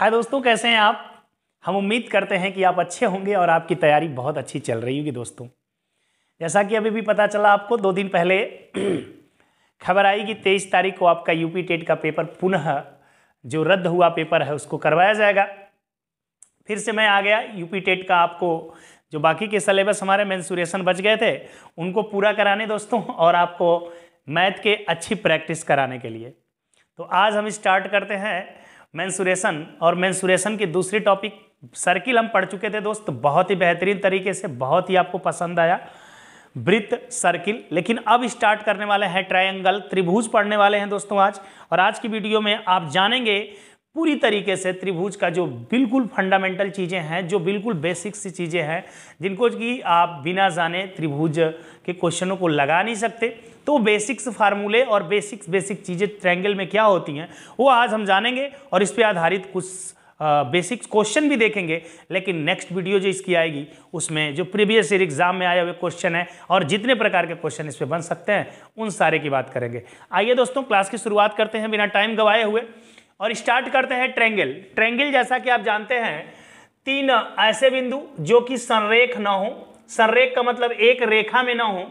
हाय दोस्तों, कैसे हैं आप। हम उम्मीद करते हैं कि आप अच्छे होंगे और आपकी तैयारी बहुत अच्छी चल रही होगी। दोस्तों, जैसा कि अभी भी पता चला आपको 2 दिन पहले खबर आई कि 23 तारीख को आपका यूपी टेट का पेपर पुनः जो रद्द हुआ पेपर है उसको करवाया जाएगा। फिर से मैं आ गया यूपी टेट का आपको जो बाकी के सिलेबस हमारे मेंसुरेशन बच गए थे उनको पूरा कराने दोस्तों, और आपको मैथ के अच्छी प्रैक्टिस कराने के लिए। तो आज हम स्टार्ट करते हैं मेंसुरेशन, और मेंसुरेशन के दूसरे टॉपिक सर्किल हम पढ़ चुके थे दोस्त, बहुत ही बेहतरीन तरीके से, बहुत ही आपको पसंद आया वृत्त सर्किल। लेकिन अब स्टार्ट करने वाले हैं ट्रायंगल, त्रिभुज पढ़ने वाले हैं दोस्तों आज। और आज की वीडियो में आप जानेंगे पूरी तरीके से त्रिभुज का जो बिल्कुल फंडामेंटल चीज़ें हैं, जो बिल्कुल बेसिक सी चीज़ें हैं, जिनको कि आप बिना जाने त्रिभुज के क्वेश्चनों को लगा नहीं सकते। तो बेसिक्स फार्मूले और बेसिक चीज़ें ट्रायंगल में क्या होती हैं वो आज हम जानेंगे, और इस पर आधारित कुछ बेसिक्स क्वेश्चन भी देखेंगे। लेकिन नेक्स्ट वीडियो जो इसकी आएगी उसमें जो प्रीवियस ईयर एग्जाम में आए हुए क्वेश्चन है और जितने प्रकार के क्वेश्चन इस पर बन सकते हैं उन सारे की बात करेंगे। आइए दोस्तों, क्लास की शुरुआत करते हैं बिना टाइम गवाए हुए और स्टार्ट करते हैं ट्रायंगल। ट्रायंगल जैसा कि आप जानते हैं 3 ऐसे बिंदु जो कि संरेख ना हो, संरेख का मतलब एक रेखा में ना हो,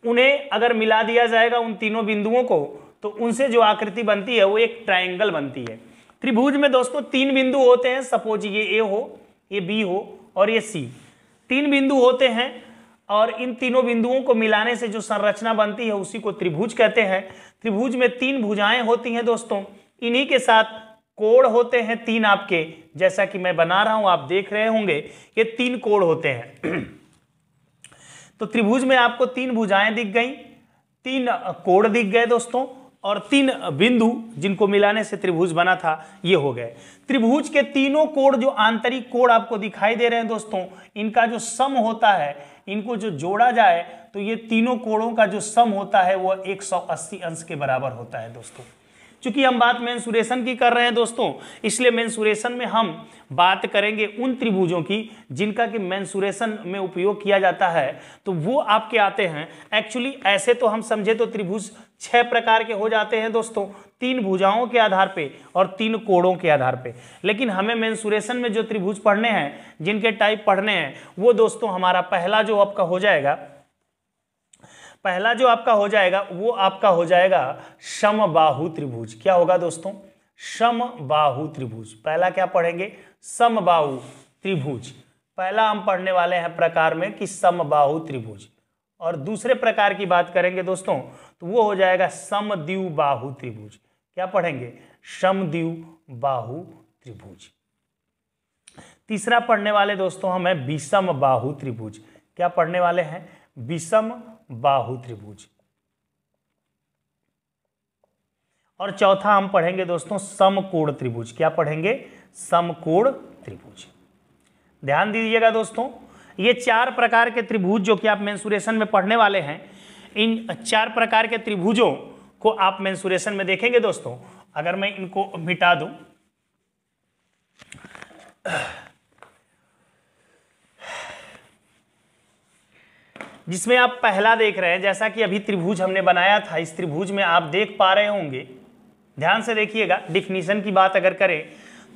उन्हें अगर मिला दिया जाएगा उन तीनों बिंदुओं को तो उनसे जो आकृति बनती है वो एक ट्रायंगल बनती है। त्रिभुज में दोस्तों 3 बिंदु होते हैं, सपोज ये ए हो, ये बी हो और ये सी। 3 बिंदु होते हैं और इन तीनों बिंदुओं को मिलाने से जो संरचना बनती है उसी को त्रिभुज कहते हैं। त्रिभुज में 3 भुजाएं होती हैं दोस्तों, इन्हीं के साथ कोण होते हैं 3 आपके, जैसा कि मैं बना रहा हूं आप देख रहे होंगे ये 3 कोण होते हैं। तो त्रिभुज में आपको 3 भुजाएं दिख गई, 3 कोण दिख गए दोस्तों, और 3 बिंदु जिनको मिलाने से त्रिभुज बना था ये हो गए। त्रिभुज के तीनों कोण जो आंतरिक कोण आपको दिखाई दे रहे हैं दोस्तों, इनका जो सम होता है, इनको जो जोड़ा जाए तो ये तीनों कोणों का जो सम होता है वो 180 अंश के बराबर होता है दोस्तों। चूंकि हम बात मेंसुरेशन की कर रहे हैं दोस्तों, इसलिए मेंसुरेशन में हम बात करेंगे उन त्रिभुजों की जिनका कि मेंसुरेशन में उपयोग किया जाता है। तो वो आपके आते हैं एक्चुअली, ऐसे तो हम समझे तो त्रिभुज 6 प्रकार के हो जाते हैं दोस्तों, 3 भुजाओं के आधार पे और 3 कोणों के आधार पे। लेकिन हमें मेंसुरेशन में जो त्रिभुज पढ़ने हैं, जिनके टाइप पढ़ने हैं, वो दोस्तों हमारा पहला जो आपका हो जाएगा वो आपका हो जाएगा समबाहु त्रिभुज। क्या होगा दोस्तों? समबाहु त्रिभुज। पहला क्या पढ़ेंगे? समबाहु त्रिभुज। पहला हम पढ़ने वाले हैं प्रकार में कि समबाहु त्रिभुज। और दूसरे प्रकार की बात करेंगे दोस्तों तो वो हो जाएगा समद्विबाहु त्रिभुज। क्या पढ़ेंगे? समद्विबाहु त्रिभुज। तीसरा पढ़ने वाले दोस्तों हमें विषमबाहु त्रिभुज। क्या पढ़ने वाले हैं? विषमबाहु त्रिभुज। और चौथा हम पढ़ेंगे दोस्तों समकोण त्रिभुज। क्या पढ़ेंगे? समकोण त्रिभुज। ध्यान दीजिएगा दोस्तों, ये 4 प्रकार के त्रिभुज जो कि आप मेंसुरेशन में पढ़ने वाले हैं, इन 4 प्रकार के त्रिभुजों को आप मेंसुरेशन में देखेंगे दोस्तों। अगर मैं इनको मिटा दूं, जिसमें आप पहला देख रहे हैं, जैसा कि अभी त्रिभुज हमने बनाया था, इस त्रिभुज में आप देख पा रहे होंगे, ध्यान से देखिएगा। डिफिनीशन की बात अगर करें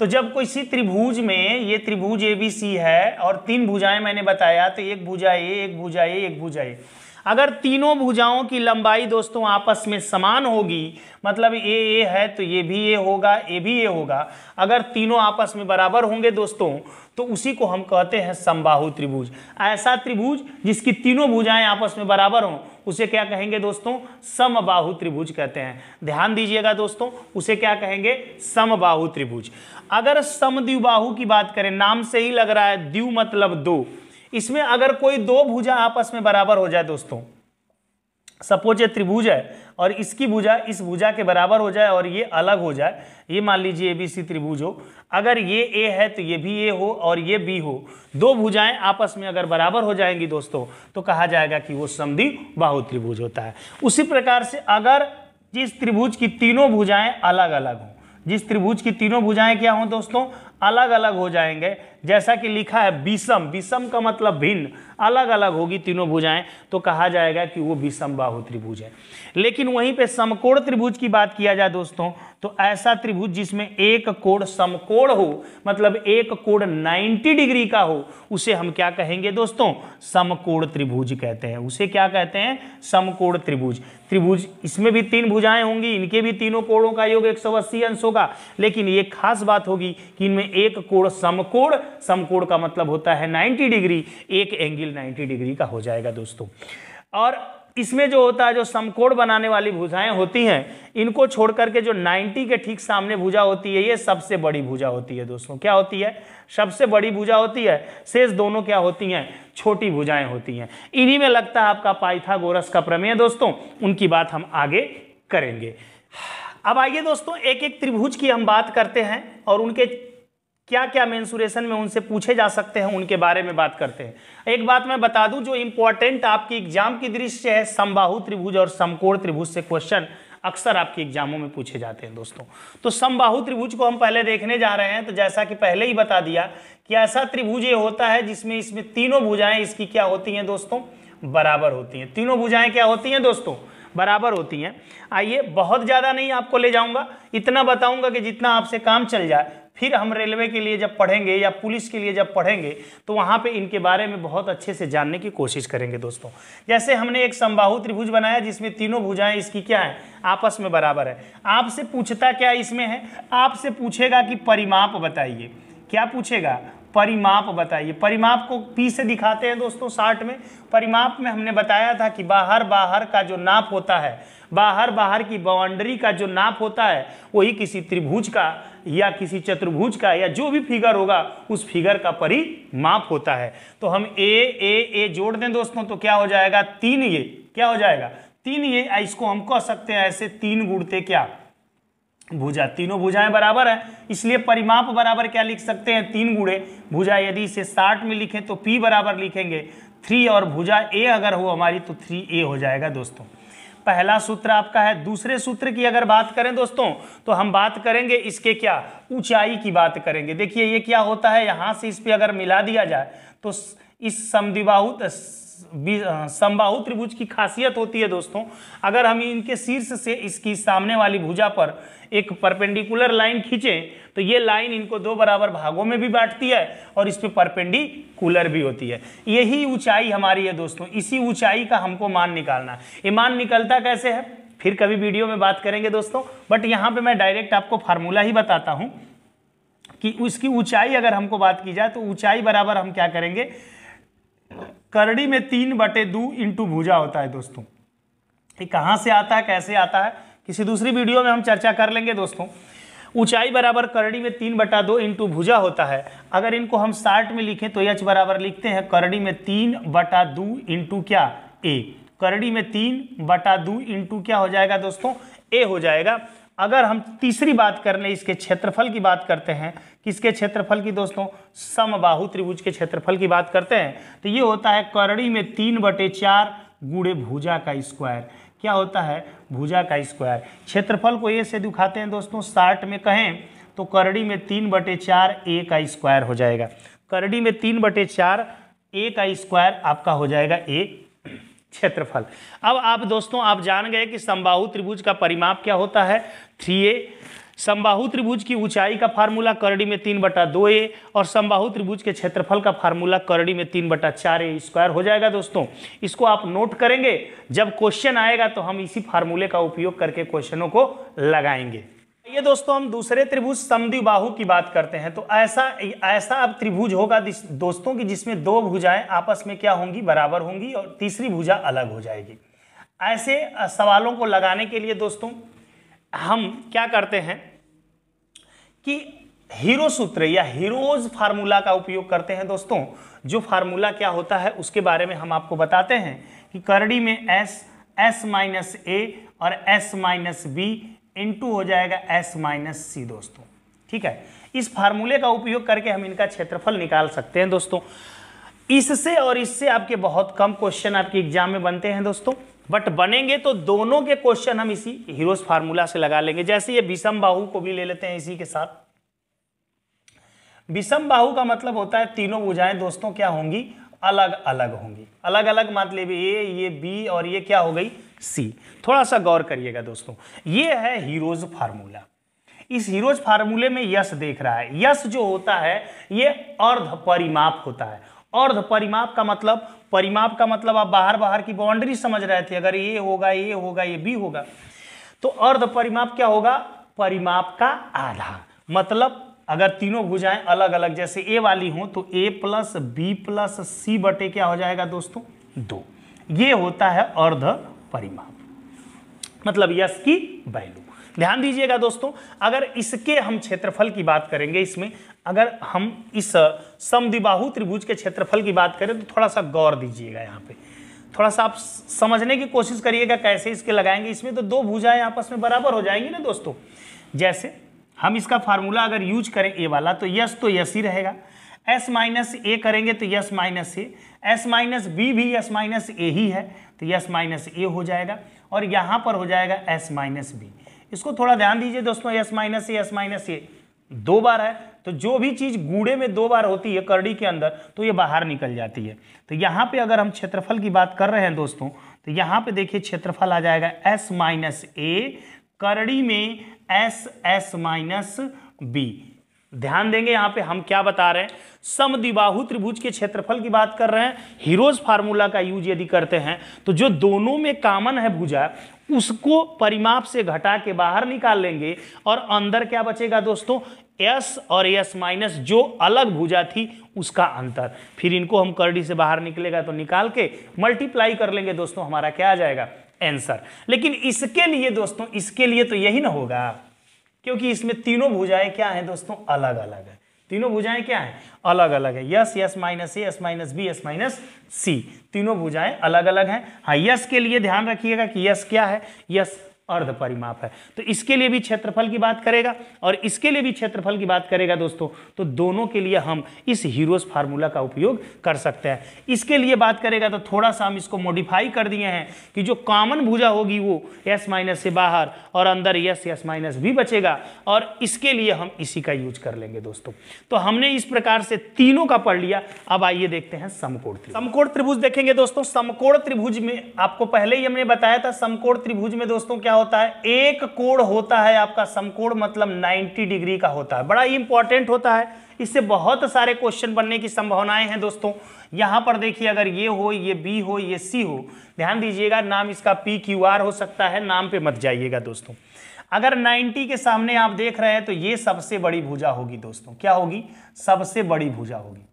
तो जब कोई सी त्रिभुज में, ये त्रिभुज ABC है और 3 भुजाएं मैंने बताया, तो एक भुजा ए, एक भुजा ए, एक भुजा ए। अगर तीनों भुजाओं की लंबाई दोस्तों आपस में समान होगी, मतलब ए है तो ये भी ए होगा, ए भी ए होगा। अगर तीनों आपस में बराबर होंगे दोस्तों तो उसी को हम कहते हैं समबाहु त्रिभुज। ऐसा त्रिभुज जिसकी तीनों भुजाएं आपस में बराबर हों उसे क्या कहेंगे दोस्तों? समबाहु त्रिभुज कहते हैं। ध्यान दीजिएगा दोस्तों, उसे क्या कहेंगे? समबाहु त्रिभुज। अगर समद्विबाहु की बात करें, नाम से ही लग रहा है, द्वि मतलब 2, इसमें अगर कोई 2 भुजा आपस में बराबर हो जाए दोस्तों, सपोज ये त्रिभुज है और इसकी भुजा इस भुजा के बराबर हो जाए और ये अलग हो जाए, ये मान लीजिए ABC त्रिभुज हो, अगर ये A है तो ये भी A हो और ये B हो, 2 भुजाएं आपस में अगर बराबर हो जाएंगी दोस्तों तो कहा जाएगा कि वो समद्विबाहु त्रिभुज होता है। उसी प्रकार से अगर जिस त्रिभुज की तीनों भुजाएं अलग अलग हों, जिस त्रिभुज की तीनों भुजाएं क्या हों दोस्तों? अलग अलग हो जाएंगे, जैसा कि लिखा है विषम, विषम का मतलब भिन्न, अलग अलग होगी तीनों भुजाएं, तो कहा जाएगा कि वो विषम बाहु त्रिभुज है। लेकिन वहीं पे समकोण त्रिभुज की बात किया जाए दोस्तों, तो ऐसा त्रिभुज जिसमें एक कोण समकोण हो, मतलब एक कोण 90 डिग्री का हो, उसे हम क्या कहेंगे दोस्तों? समकोण त्रिभुज कहते हैं। उसे क्या कहते हैं? समकोण त्रिभुज। त्रिभुज इसमें भी 3 भुजाएं होंगी, इनके भी तीनों कोणों का योग 180 अंश होगा, लेकिन ये खास बात होगी कि इनमें एक कोण समकोण, समकोण का मतलब होता है 90 डिग्री, एक एंगल 90 डिग्री का हो जाएगा दोस्तों। और इसमें जो होता है, जो समकोण बनाने वाली भुजाएं होती हैं, इनको छोड़ करके जो 90 के ठीक सामने भुजा होती है, ये सबसे बड़ी भुजा होती है दोस्तों। क्या होती है? सबसे बड़ी भुजा होती है। शेष दोनों क्या होती हैं? छोटी भुजाएं होती हैं। इन्हीं में लगता है आपका पाइथागोरस का प्रमेय दोस्तों, उनकी बात हम आगे करेंगे। अब आइए दोस्तों, एक एक त्रिभुज की हम बात करते हैं और उनके क्या क्या मेंसुरेशन में उनसे पूछे जा सकते हैं, उनके बारे में बात करते हैं। एक बात मैं बता दूं, जो इंपॉर्टेंट आपकी एग्जाम की दृष्टि है, समबाहु त्रिभुज और समकोण त्रिभुज से क्वेश्चन अक्सर आपके एग्जामों में पूछे जाते हैं दोस्तों। तो समबाहु त्रिभुज को हम पहले देखने जा रहे हैं। तो जैसा कि पहले ही बता दिया कि ऐसा त्रिभुज ये होता है जिसमें इसमें तीनों भुजाएं इसकी क्या होती हैं दोस्तों? बराबर होती हैं। तीनों भुजाएं क्या होती हैं दोस्तों? बराबर होती हैं। आइए, बहुत ज़्यादा नहीं आपको ले जाऊंगा, इतना बताऊंगा कि जितना आपसे काम चल जाए। फिर हम रेलवे के लिए जब पढ़ेंगे या पुलिस के लिए जब पढ़ेंगे, तो वहाँ पे इनके बारे में बहुत अच्छे से जानने की कोशिश करेंगे दोस्तों। जैसे हमने एक समबाहु त्रिभुज बनाया जिसमें तीनों भुजाएं इसकी क्या है? आपस में बराबर है। आपसे पूछता क्या इसमें है? आपसे पूछेगा कि परिमाप बताइए। क्या पूछेगा? परिमाप बताइए। परिमाप को P से दिखाते हैं दोस्तों चार्ट में। परिमाप में हमने बताया था कि बाहर बाहर का जो नाप होता है, बाहर बाहर की बाउंड्री का जो नाप होता है, वही किसी त्रिभुज का या किसी चतुर्भुज का या जो भी फिगर होगा उस फिगर का परिमाप होता है। तो हम ए जोड़ दें दोस्तों, तो क्या हो जाएगा? 3 ये क्या हो जाएगा? 3 ये। इसको हम कह सकते हैं ऐसे, 3 गुणते क्या? भुजा। तीनों भुजाएं बराबर है, इसलिए परिमाप बराबर क्या लिख सकते हैं? 3 गुणे भुजा। यदि इसे 60 में लिखें तो P बराबर लिखेंगे 3, और भुजा A अगर हो हमारी तो 3A हो जाएगा दोस्तों। पहला सूत्र आपका है। दूसरे सूत्र की अगर बात करें दोस्तों, तो हम बात करेंगे इसके क्या? ऊंचाई की बात करेंगे। देखिए ये क्या होता है, यहां से इस पे अगर मिला दिया जाए तो इस समबाहु त्रिभुज की खासियत होती है दोस्तों, अगर हम इनके शीर्ष से इसकी सामने वाली भुजा पर एक परपेंडिकुलर लाइन खींचें, तो ये लाइन इनको 2 बराबर भागों में भी बांटती है और इस पे परपेंडिकुलर भी होती है। यही ऊंचाई हमारी है दोस्तों। इसी ऊंचाई का हमको मान निकालना है। ये मान निकलता कैसे है फिर कभी वीडियो में बात करेंगे दोस्तों, बट यहाँ पे मैं डायरेक्ट आपको फार्मूला ही बताता हूँ कि उसकी ऊंचाई अगर हमको बात की जाए तो ऊंचाई बराबर हम क्या करेंगे? करड़ी में 3/2 इंटू भुजा होता है दोस्तों। ये कहाँ से आता है, कैसे आता है, किसी दूसरी वीडियो में हम चर्चा कर लेंगे दोस्तों। ऊंचाई बराबर करड़ी में 3/2 इंटू भुजा होता है। अगर इनको हम 60 में लिखें तो h बराबर लिखते हैं करड़ी में 3/2 इंटू क्या? a। करड़ी में 3/2 इंटू क्या हो जाएगा दोस्तों? a हो जाएगा। अगर हम तीसरी बात कर लें, इसके क्षेत्रफल की बात करते हैं, किसके क्षेत्रफल की दोस्तों? समबाहु त्रिभुज के क्षेत्रफल की बात करते हैं, तो ये होता है करड़ी में 3/4 गुणे भुजा का स्क्वायर। क्या होता है? भुजा का स्क्वायर। क्षेत्रफल को ए से दिखाते हैं दोस्तों, 60 में कहें तो करड़ी में 3/4 a का स्क्वायर हो जाएगा। करड़ी में 3/4 a का स्क्वायर आपका हो जाएगा a क्षेत्रफल। अब आप दोस्तों आप जान गए कि समबाहु त्रिभुज का परिमाप क्या होता है? 3a। समबाहु त्रिभुज की ऊंचाई का फार्मूला करड़ी में 3/2a और समबाहु त्रिभुज के क्षेत्रफल का फार्मूला करड़ी में 3/4a स्क्वायर हो जाएगा दोस्तों। इसको आप नोट करेंगे, जब क्वेश्चन आएगा तो हम इसी फार्मूले का उपयोग करके क्वेश्चनों को लगाएंगे। ये दोस्तों हम दूसरे त्रिभुज समद्विबाहु की बात करते हैं। तो ऐसा अब त्रिभुज होगा दोस्तों कि जिसमें 2 भुजाएं आपस में क्या होंगी? बराबर होंगी और तीसरी भुजा अलग हो जाएगी। ऐसे सवालों को लगाने के लिए दोस्तों हम क्या करते हैं कि हीरो सूत्र या हीरोज फार्मूला का उपयोग करते हैं दोस्तों। जो फार्मूला क्या होता है उसके बारे में हम आपको बताते हैं कि करड़ी में s-a और s-b इंटू हो जाएगा s-c दोस्तों। ठीक है, इस फार्मूले का उपयोग करके हम इनका क्षेत्रफल निकाल सकते हैं दोस्तों। इससे और इससे आपके बहुत कम क्वेश्चन आपके एग्जाम में बनते हैं दोस्तों, बट बनेंगे तो दोनों के क्वेश्चन हम इसी हीरोज फार्मूला से लगा लेंगे। जैसे ये विषम बाहु को भी ले लेते हैं इसी के साथ। विषम बाहु का मतलब होता है तीनों भुजाएं दोस्तों क्या होंगी, अलग अलग होंगी। अलग अलग मतलब ये बी और ये क्या हो गई, सी। थोड़ा सा गौर करिएगा दोस्तों, ये है हीरोज फार्मूला। इस हीरोज फार्मूले में यश देख रहा है। यश जो होता है ये अर्ध परिमाप होता है। अर्ध परिमाप का मतलब, परिमाप का मतलब आप बाहर बाहर की बाउंड्री समझ रहे थे, अगर ये होगा ये होगा ये बी होगा, तो अर्ध परिमाप क्या होगा, परिमाप का आधा। मतलब अगर तीनों भुजाएं अलग अलग जैसे ए वाली हों तो a प्लस बी प्लस सी बटे क्या हो जाएगा दोस्तों, 2। ये होता है अर्ध परिमाप, मतलब यश की वैल्यू। ध्यान दीजिएगा दोस्तों, अगर इसके हम क्षेत्रफल की बात करेंगे, इसमें अगर हम इस समद्विबाहु त्रिभुज के क्षेत्रफल की बात करें तो थोड़ा सा गौर दीजिएगा। यहाँ पे थोड़ा सा आप समझने की कोशिश करिएगा कैसे इसके लगाएंगे। इसमें तो दो भुजाएं आपस में बराबर हो जाएंगी ना दोस्तों। जैसे हम इसका फार्मूला अगर यूज करें ए वाला, तो यस तो यस ही रहेगा, एस माइनस ए करेंगे तो yes minus A, S minus B भी यस माइनस ए ही है तो यस माइनस ए हो जाएगा, और यहाँ पर हो जाएगा एस माइनस बी। इसको थोड़ा ध्यान दीजिए दोस्तों, एस माइनस ए 2 बार है, तो जो भी चीज गूढ़े में 2 बार होती है करड़ी के अंदर तो ये बाहर निकल जाती है। तो यहाँ पे अगर हम क्षेत्रफल की बात कर रहे हैं दोस्तों, तो यहाँ पे देखिए क्षेत्रफल आ जाएगा एस माइनस ए, करड़ी में एस माइनस बी। ध्यान देंगे यहाँ पे हम क्या बता रहे हैं, समद्विबाहु त्रिभुज के क्षेत्रफल की बात कर रहे हैं। हीरोज फार्मूला का यूज यदि करते हैं तो जो दोनों में कॉमन है भुजा, उसको परिमाप से घटा के बाहर निकाल लेंगे, और अंदर क्या बचेगा दोस्तों, एस और एस माइनस, जो अलग भुजा थी उसका अंतर। फिर इनको हम करड़ी से बाहर निकलेगा तो निकाल के मल्टीप्लाई कर लेंगे दोस्तों, हमारा क्या आ जाएगा, आंसर। लेकिन इसके लिए दोस्तों, इसके लिए तो यही ना होगा, क्योंकि इसमें तीनों भुजाएं क्या हैं दोस्तों, अलग अलग है। तीनों भुजाएं क्या हैं, अलग अलग है। Yes, S minus A, S minus B, S minus C, तीनों भुजाएं अलग अलग हैं। हाँ, यस के लिए ध्यान रखिएगा कि यस क्या है, यस अर्ध परिमाप है। तो इसके लिए भी क्षेत्रफल की बात करेगा और इसके लिए भी क्षेत्रफल की बात करेगा दोस्तों, तो दोनों के लिए हम इस हीरोज फार्मूला का उपयोग कर सकते हैं। इसके लिए बात करेगा तो थोड़ा सा हम इसको मॉडिफाई कर दिए हैं कि जो कॉमन भुजा होगी वो एस माइनस से बाहर और अंदर यस एस माइनस भी बचेगा, और इसके लिए हम इसी का यूज कर लेंगे दोस्तों। तो हमने इस प्रकार से तीनों का पढ़ लिया। अब आइए देखते हैं समकोण त्रिभुज। समकोण त्रिभुज देखेंगे दोस्तों। समकोण त्रिभुज में आपको पहले ही हमने बताया था, समकोण त्रिभुज में दोस्तों क्या होता है, एक कोण होता है आपका समकोण, मतलब 90 डिग्री का होता है। बड़ा ही इंपॉर्टेंट होता है, इससे बहुत सारे क्वेश्चन बनने की संभावनाएं हैं दोस्तों। यहां पर देखिए, अगर ये हो, ये बी हो, ये सी हो, ध्यान दीजिएगा, नाम इसका पी क्यू आर हो सकता है, नाम पे मत जाइएगा दोस्तों। अगर 90 के सामने आप देख रहे हैं तो ये सबसे बड़ी भुजा होगी दोस्तों। क्या होगी, सबसे बड़ी भुजा होगी,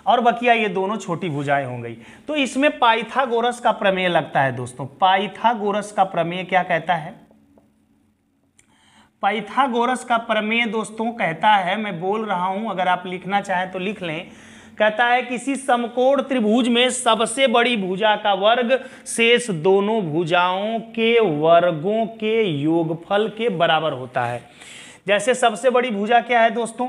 और बकिया ये दोनों छोटी भुजाएं हो गई। तो इसमें पाइथागोरस का प्रमेय लगता है दोस्तों। पाइथागोरस का प्रमेय क्या कहता है, पाइथागोरस का प्रमेय दोस्तों कहता है, मैं बोल रहा हूं, अगर आप लिखना चाहें तो लिख लें, कहता है किसी समकोण त्रिभुज में सबसे बड़ी भुजा का वर्ग शेष दोनों भुजाओं के वर्गों के योगफल के बराबर होता है। जैसे सबसे बड़ी भुजा क्या है दोस्तों,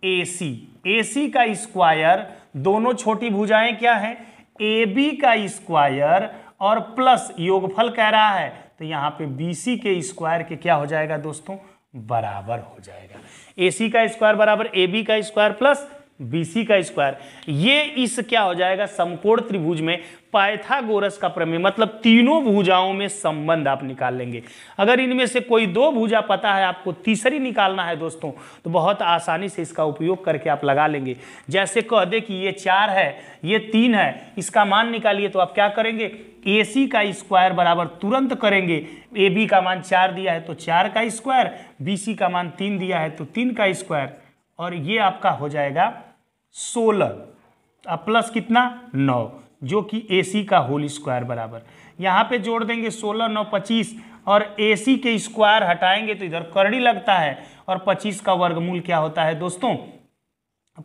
AC, AC का स्क्वायर, दोनों छोटी भुजाएं क्या है, AB का स्क्वायर और प्लस योगफल कह रहा है, तो यहाँ पे BC के स्क्वायर के क्या हो जाएगा दोस्तों, बराबर हो जाएगा। AC का स्क्वायर बराबर AB का स्क्वायर प्लस BC का स्क्वायर। ये इस क्या हो जाएगा, समकोण त्रिभुज में पाइथागोरस का प्रमेय, मतलब तीनों भुजाओं में संबंध आप निकाल लेंगे। अगर इनमें से कोई दो भुजा पता है, आपको तीसरी निकालना है दोस्तों, तो बहुत आसानी से इसका उपयोग करके आप लगा लेंगे। जैसे कह दे कि ये 4 है, ये 3 है, इसका मान निकालिए, तो आप क्या करेंगे, AC का स्क्वायर बराबर तुरंत करेंगे, AB का मान 4 दिया है तो 4 का स्क्वायर, BC का मान 3 दिया है तो 3 का स्क्वायर, और ये आपका हो जाएगा 16 प्लस कितना 9, जो कि AC का होल स्क्वायर बराबर, यहाँ पे जोड़ देंगे 16 9 25, और AC के स्क्वायर हटाएंगे तो इधर करड़ी लगता है, और 25 का वर्गमूल क्या होता है दोस्तों,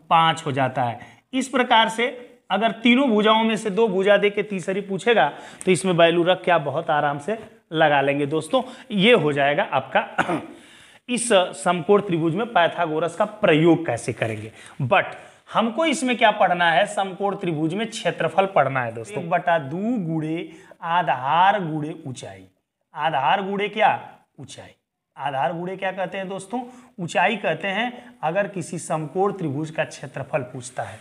5 हो जाता है। इस प्रकार से अगर तीनों भुजाओं में से दो भुजा दे के तीसरी पूछेगा तो इसमें वैल्यू रख के आप बहुत आराम से लगा लेंगे दोस्तों। ये हो जाएगा आपका इस समकोण त्रिभुज में पाइथागोरस का प्रयोग कैसे करेंगे। बट हमको इसमें क्या पढ़ना है, समकोण त्रिभुज में क्षेत्रफल पढ़ना है दोस्तों। 1/2 गुणे आधार गुणे ऊंचाई, आधार गुणे क्या ऊंचाई, आधार गुणे क्या कहते हैं दोस्तों? ऊंचाई कहते हैं अगर किसी समकोण त्रिभुज का क्षेत्रफल पूछता है।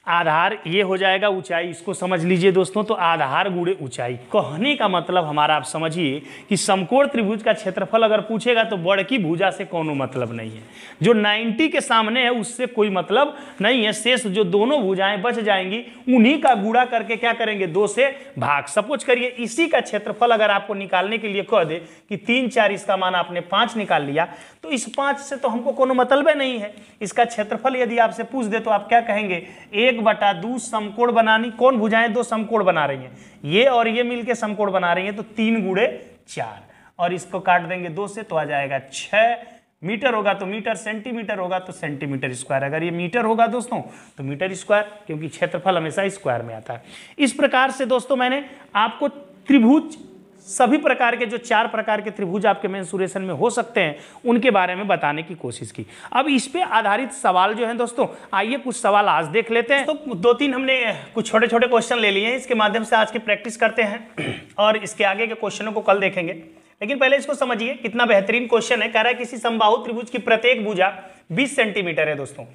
आधार ये हो जाएगा ऊंचाई, इसको समझ लीजिए दोस्तों। तो आधार गुणे ऊंचाई कहने का मतलब हमारा आप समझिए कि समकोण त्रिभुज का क्षेत्रफल अगर पूछेगा तो बड़की भुजा से कोनो मतलब नहीं है, जो 90 के सामने है उससे कोई मतलब नहीं है। शेष जो दोनों भुजाएं बच जाएंगी उन्हीं का गुणा करके क्या करेंगे? 2 से भाग। सपोज करिए इसी का क्षेत्रफल अगर आपको निकालने के लिए कह दे कि 3 4, इसका मान आपने 5 निकाल लिया, तो इस 5 से तो हमको कोनो मतलब नहीं है। इसका क्षेत्रफल यदि आपसे पूछ दे तो आप क्या कहेंगे? 1/2 समकोण बनानी। कौन भुजाएं 2 समकोण बना रही हैं? ये और ये मिलके समकोण बना रही हैं, तो 3 गुणे 4, और इसको काट देंगे 2 से तो आ जाएगा 6 मीटर होगा तो मीटर, सेंटीमीटर होगा तो सेंटीमीटर स्क्वायर। अगर ये मीटर होगा दोस्तों तो मीटर स्क्वायर, क्योंकि क्षेत्रफल हमेशा स्क्वायर में आता है। इस प्रकार से दोस्तों मैंने आपको त्रिभुज, सभी प्रकार के जो 4 प्रकार के त्रिभुज आपके मेंसुरेशन में हो सकते हैं उनके बारे में बताने की कोशिश की। अब इस पे आधारित सवाल जो है दोस्तों, आइए कुछ सवाल आज देख लेते हैं। तो 2-3 हमने कुछ छोटे छोटे क्वेश्चन ले लिए हैं, इसके माध्यम से आज की प्रैक्टिस करते हैं और इसके आगे के क्वेश्चनों को कल देखेंगे। लेकिन पहले इसको समझिए, कितना बेहतरीन क्वेश्चन है। कह रहा है किसी समबाहु त्रिभुज की प्रत्येक भुजा 20 सेंटीमीटर है दोस्तों।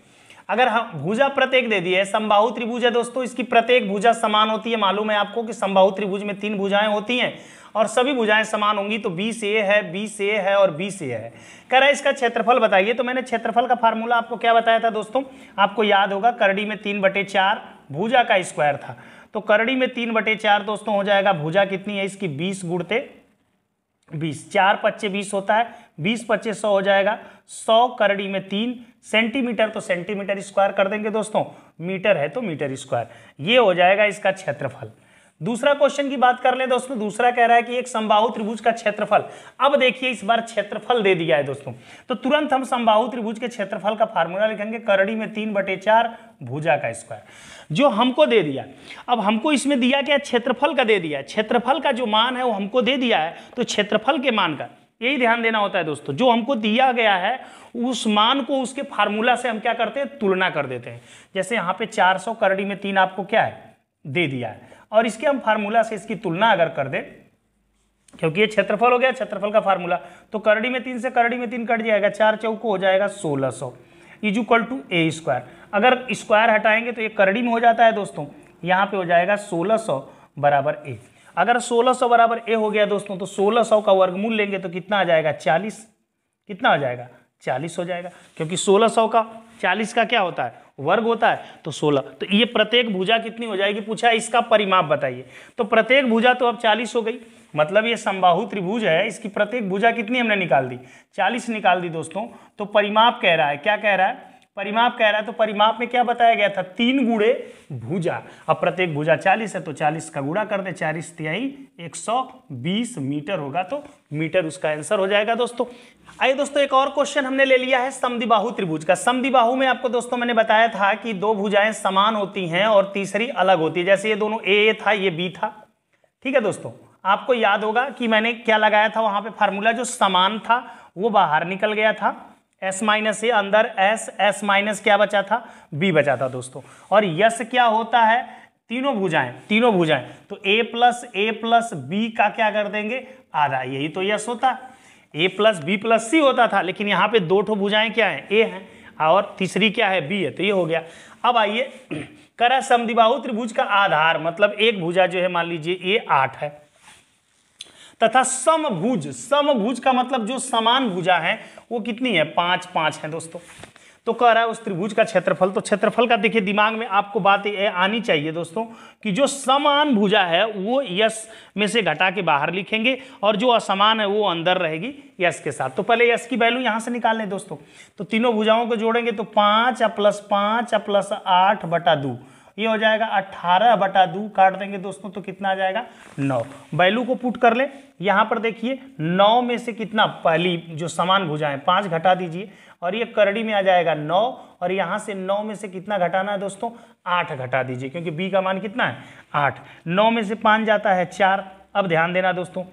अगर हम भुजा प्रत्येक दे दी है, समबाहु त्रिभुज है दोस्तों, इसकी प्रत्येक भुजा समान होती है। मालूम है आपको कि समबाहु त्रिभुज में 3 भुजाएं होती हैं और सभी भुजाएं समान होंगी, तो 20a है, 20a है और 20a है। कह रहा है इसका क्षेत्रफल बताइए। तो मैंने क्षेत्रफल का फार्मूला आपको क्या बताया था दोस्तों? आपको याद होगा, करड़ी में 3/4 भुजा का स्क्वायर था। तो करड़ी में 3/4 दोस्तों हो जाएगा, भुजा कितनी है इसकी? 20 गुणते 20, 4 पच्चे 20 होता है, 20 पच्चे 100 हो जाएगा। 100 करड़ी में 3 सेंटीमीटर, तो सेंटीमीटर स्क्वायर कर देंगे दोस्तों, मीटर है तो मीटर स्क्वायर। ये हो जाएगा इसका क्षेत्रफल। दूसरा क्वेश्चन की बात कर ले दोस्तों। दूसरा कह रहा है कि एक समबाहु त्रिभुज का क्षेत्रफल। अब देखिए इस बार क्षेत्रफल दे दिया है दोस्तों, तो तुरंत हम समबाहु त्रिभुज के क्षेत्रफल का फार्मूला लिखेंगे, करड़ी में 3/4 भुजा का स्क्वायर, जो हमको दे दिया। अब हमको इसमें दिया क्या? क्षेत्रफल का दे दिया है। क्षेत्रफल का जो मान है वो हमको दे दिया है, तो क्षेत्रफल के मान का यही ध्यान देना होता है दोस्तों। जो हमको दिया गया है उस मान को उसके फार्मूला से हम क्या करते हैं? तुलना कर देते हैं। जैसे यहाँ पे 400 करड़ी में 3 आपको क्या है? दे दिया है, और इसके हम फार्मूला से इसकी तुलना अगर कर दें, क्योंकि ये क्षेत्रफल हो गया, क्षेत्रफल का फार्मूला, तो करड़ी में 3 से करड़ी में 3 कट जाएगा, 4 चौको हो जाएगा 1600 = a स्क्वायर। अगर स्क्वायर हटाएंगे तो ये करड़ी में हो जाता है दोस्तों, यहाँ पे हो जाएगा 1600 = a। अगर 1600 = a हो गया दोस्तों, तो 1600 का वर्गमूल लेंगे तो कितना आ जाएगा? 40। कितना हो जाएगा? 40 हो जाएगा, क्योंकि 1600 का 40 का क्या होता है? वर्ग होता है, तो 16। तो ये प्रत्येक भुजा कितनी हो जाएगी? पूछा इसका परिमाप बताइए। तो प्रत्येक भुजा तो अब 40 हो गई, मतलब ये समबाहु त्रिभुज है, इसकी प्रत्येक भुजा कितनी हमने निकाल दी? 40 निकाल दी दोस्तों। तो परिमाप कह रहा है, क्या कह रहा है? परिमाप कह रहा है। तो परिमाप में क्या बताया गया था? 3 गुणे भुजा। अब प्रत्येक भुजा 40 है तो 40 का गुणा कर दे, 40 तिहाई 120 मीटर होगा, तो मीटर उसका आंसर हो जाएगा दोस्तों। आइए दोस्तों एक और क्वेश्चन हमने ले लिया है समद्विबाहु त्रिभुज का। समद्विबाहु में आपको दोस्तों मैंने बताया था कि 2 भुजाएं समान होती हैं और तीसरी अलग होती है। जैसे ये दोनों a था, ये b था, ठीक है दोस्तों। आपको याद होगा कि मैंने क्या लगाया था वहां पे फार्मूला, जो समान था वो बाहर निकल गया था, s - a अंदर s क्या बचा था? b बचा था दोस्तों। और यस क्या होता है? तीनों भुजाएं, तो a + b का क्या कर देंगे? आधा। यही तो यस होता है। a + b + c होता था, लेकिन यहाँ पे 2 ठो भुजाएं क्या है? a है, और तीसरी क्या है? b है, तो ये हो गया। अब आइए, करा समद्विबाहु त्रिभुज का आधार, मतलब एक भुजा जो है मान लीजिए ये 8 है, तथा समभुज का मतलब जो समान भुजा है वो कितनी है? 5 है दोस्तों। तो कह रहा है उस त्रिभुज का क्षेत्रफल। तो क्षेत्रफल का देखिए दिमाग में आपको बात आनी चाहिए दोस्तों कि जो समान भुजा है वो यस में से घटा के बाहर लिखेंगे, और जो असमान है वो अंदर रहेगी यस के साथ। तो पहले यस की वैल्यू यहाँ से निकाल लें दोस्तों। तो तीनों भुजाओं को जोड़ेंगे तो 5 + 5 + 8/2, ये हो जाएगा 18/2। काट देंगे दोस्तों तो कितना आ जाएगा? 9। वैल्यू को पुट कर ले। यहाँ पर देखिए 9 में से कितना? पहली जो समान भुजाएं 5 घटा दीजिए, और ये करड़ी में आ जाएगा 9, और यहाँ से 9 में से कितना घटाना है दोस्तों? 8 घटा दीजिए, क्योंकि b का मान कितना है? 8। 9 में से 5 जाता है 4। अब ध्यान देना दोस्तों,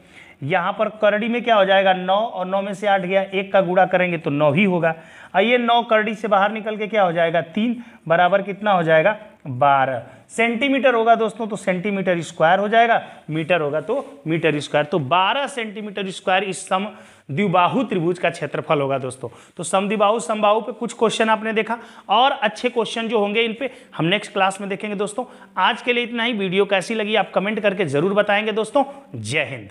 यहाँ पर करड़ी में क्या हो जाएगा 9, और 9 में से 8 गया, 1 का गुणा करेंगे तो 9 ही होगा। आइए 9 करड़ी से बाहर निकल के क्या हो जाएगा 3 बराबर कितना हो जाएगा 12 सेंटीमीटर होगा दोस्तों, तो सेंटीमीटर स्क्वायर हो जाएगा, मीटर होगा तो मीटर स्क्वायर। तो 12 सेंटीमीटर स्क्वायर इस समद्विबाहु त्रिभुज का क्षेत्रफल होगा दोस्तों। तो समद्विबाहु समबाहु पे कुछ क्वेश्चन आपने देखा, और अच्छे क्वेश्चन जो होंगे इन पे हम नेक्स्ट क्लास में देखेंगे दोस्तों। आज के लिए इतना ही। वीडियो कैसी लगी आप कमेंट करके जरूर बताएंगे दोस्तों। जय हिंद।